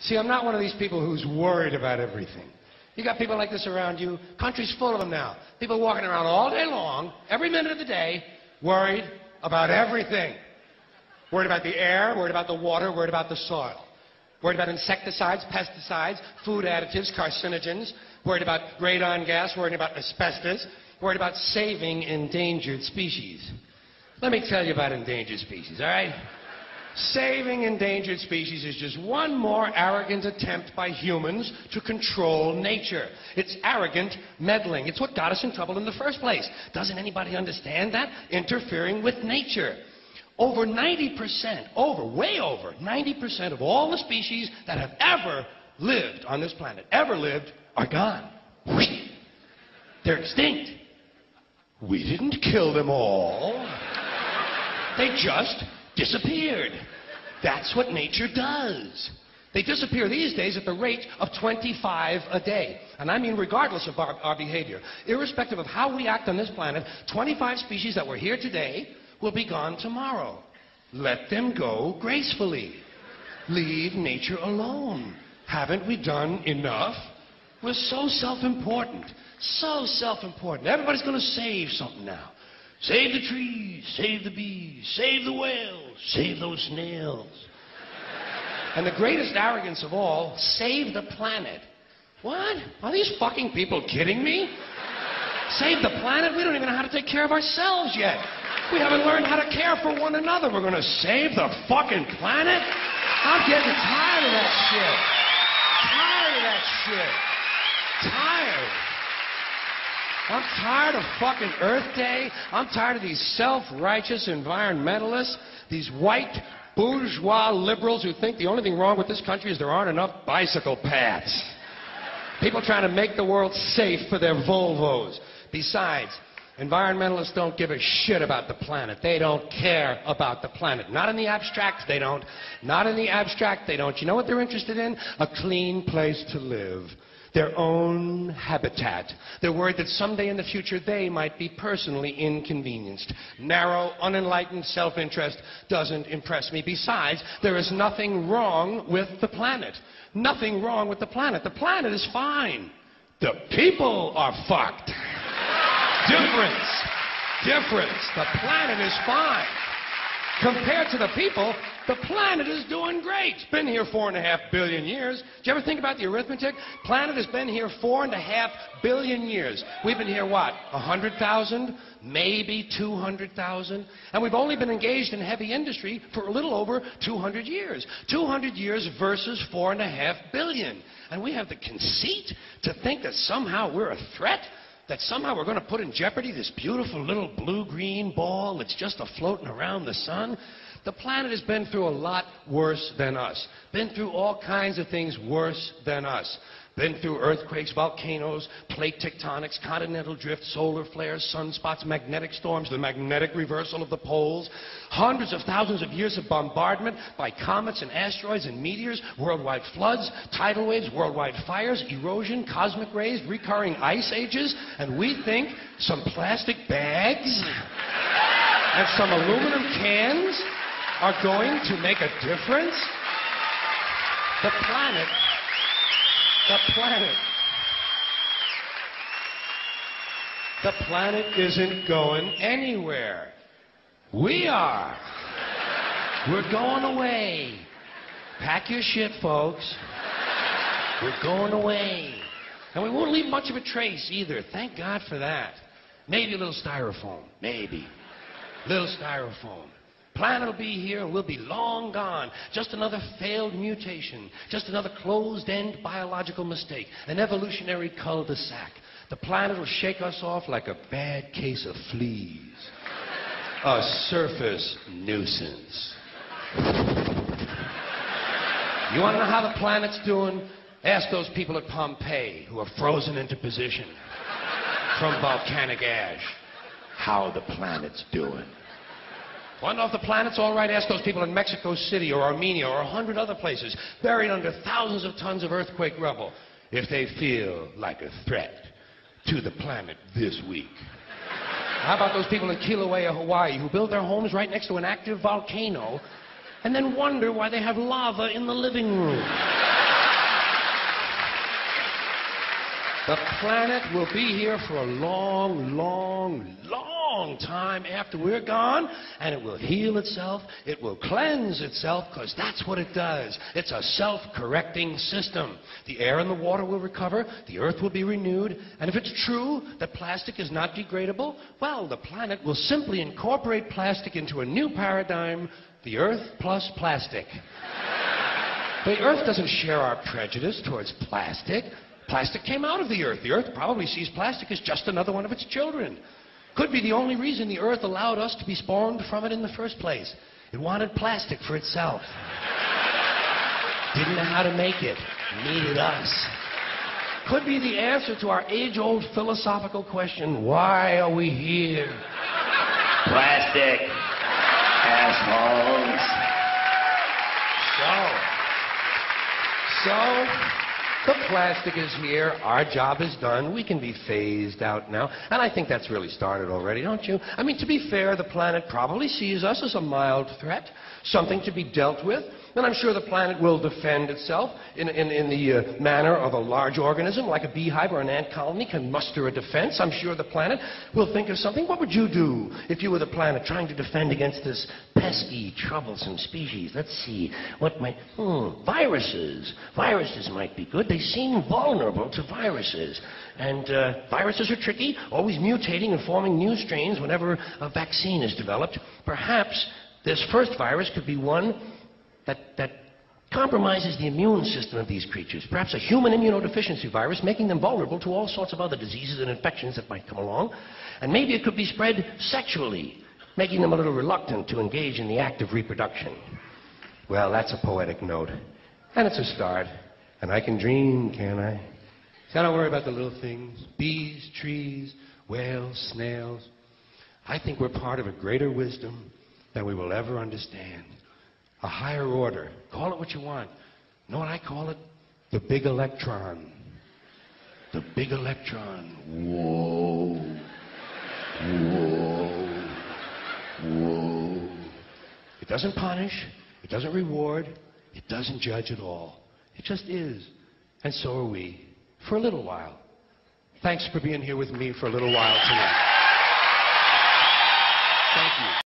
See, I'm not one of these people who's worried about everything. You got people like this around you. Country's full of them now. People walking around all day long, every minute of the day, worried about everything. Worried about the air, worried about the water, worried about the soil. Worried about insecticides, pesticides, food additives, carcinogens. Worried about radon gas, worried about asbestos. Worried about saving endangered species. Let me tell you about endangered species, all right? Saving endangered species is just one more arrogant attempt by humans to control nature. It's arrogant meddling. It's what got us in trouble in the first place. Doesn't anybody understand that? Interfering with nature. Over 90%, way over 90% of all the species that have ever lived on this planet, are gone. They're extinct. We didn't kill them all. They just disappeared. That's what nature does. They disappear these days at the rate of 25 a day. And I mean regardless of our behavior. Irrespective of how we act on this planet, 25 species that were here today will be gone tomorrow. Let them go gracefully. Leave nature alone. Haven't we done enough? We're so self-important. So self-important. Everybody's going to save something now. Save the trees, save the bees, save the whales, save those snails. And the greatest arrogance of all, save the planet. What? Are these fucking people kidding me? Save the planet? We don't even know how to take care of ourselves yet. We haven't learned how to care for one another. We're going to save the fucking planet? I'm getting tired of that shit. Tired of that shit. Tired. I'm tired of fucking Earth Day. I'm tired of these self-righteous environmentalists, these white bourgeois liberals who think the only thing wrong with this country is there aren't enough bicycle paths. People trying to make the world safe for their Volvos. Besides, environmentalists don't give a shit about the planet. They don't care about the planet. Not in the abstract, they don't. Not in the abstract, they don't. You know what they're interested in? A clean place to live. Their own habitat. They're worried that someday in the future they might be personally inconvenienced. Narrow, unenlightened self-interest doesn't impress me. Besides, there is nothing wrong with the planet. Nothing wrong with the planet. The planet is fine. The people are fucked. Difference. Difference. The planet is fine. Compared to the people, the planet is doing great. It's been here 4.5 billion years. Did you ever think about the arithmetic? Planet has been here 4.5 billion years. We've been here, what, 100,000? Maybe 200,000? And we've only been engaged in heavy industry for a little over 200 years. 200 years versus 4.5 billion. And we have the conceit to think that somehow we're a threat? That somehow we're going to put in jeopardy this beautiful little blue-green ball that's just a-floating around the sun? The planet has been through a lot worse than us. Been through all kinds of things worse than us. Been through earthquakes, volcanoes, plate tectonics, continental drift, solar flares, sunspots, magnetic storms, the magnetic reversal of the poles, hundreds of thousands of years of bombardment by comets and asteroids and meteors, worldwide floods, tidal waves, worldwide fires, erosion, cosmic rays, recurring ice ages, and we think some plastic bags and some aluminum cans are going to make a difference? The planet isn't going anywhere. We are. We're going away. Pack your shit, folks. We're going away. And we won't leave much of a trace either. Thank God for that. Maybe a little styrofoam. Maybe. Little styrofoam. Planet will be here and we'll be long gone. Just another failed mutation. Just another closed-end biological mistake. An evolutionary cul-de-sac. The planet will shake us off like a bad case of fleas. A surface nuisance. You want to know how the planet's doing? Ask those people at Pompeii who are frozen into position from volcanic ash how the planet's doing. Want to know if the planet's all right? Ask those people in Mexico City or Armenia or 100 other places buried under thousands of tons of earthquake rubble if they feel like a threat to the planet this week. How about those people in Kilauea, Hawaii, who build their homes right next to an active volcano and then wonder why they have lava in the living room? The planet will be here for a long, long, long time after we're gone, and it will heal itself, it will cleanse itself, because that's what it does. It's a self-correcting system. The air and the water will recover, the earth will be renewed, and if it's true that plastic is not degradable, well, the planet will simply incorporate plastic into a new paradigm, the earth plus plastic. The earth doesn't share our prejudice towards plastic. Plastic came out of the earth. The earth probably sees plastic as just another one of its children. Could be the only reason the earth allowed us to be spawned from it in the first place. It wanted plastic for itself. Didn't know how to make it. Needed us. Could be the answer to our age-old philosophical question, why are we here? Plastic. Assholes. So, the plastic is here. Our job is done. We can be phased out now. And I think that's really started already, don't you? I mean, to be fair, the planet probably sees us as a mild threat, something to be dealt with. And I'm sure the planet will defend itself in the manner of a large organism, like a beehive or an ant colony can muster a defense. I'm sure the planet will think of something. What would you do if you were the planet trying to defend against this pesky, troublesome species? Let's see. What might... Viruses. Viruses might be good. They seem vulnerable to viruses. And viruses are tricky, always mutating and forming new strains whenever a vaccine is developed. Perhaps this first virus could be one that compromises the immune system of these creatures. Perhaps a human immunodeficiency virus, making them vulnerable to all sorts of other diseases and infections that might come along. And maybe it could be spread sexually, making them a little reluctant to engage in the act of reproduction. Well, that's a poetic note. And it's a start. And I can dream, can't I? See, I don't worry about the little things. Bees, trees, whales, snails. I think we're part of a greater wisdom than we will ever understand. A higher order. Call it what you want. You know what I call it? The big electron. The big electron. Whoa. Whoa. Whoa. It doesn't punish. It doesn't reward. It doesn't judge at all. It just is. And so are we. For a little while. Thanks for being here with me for a little while tonight.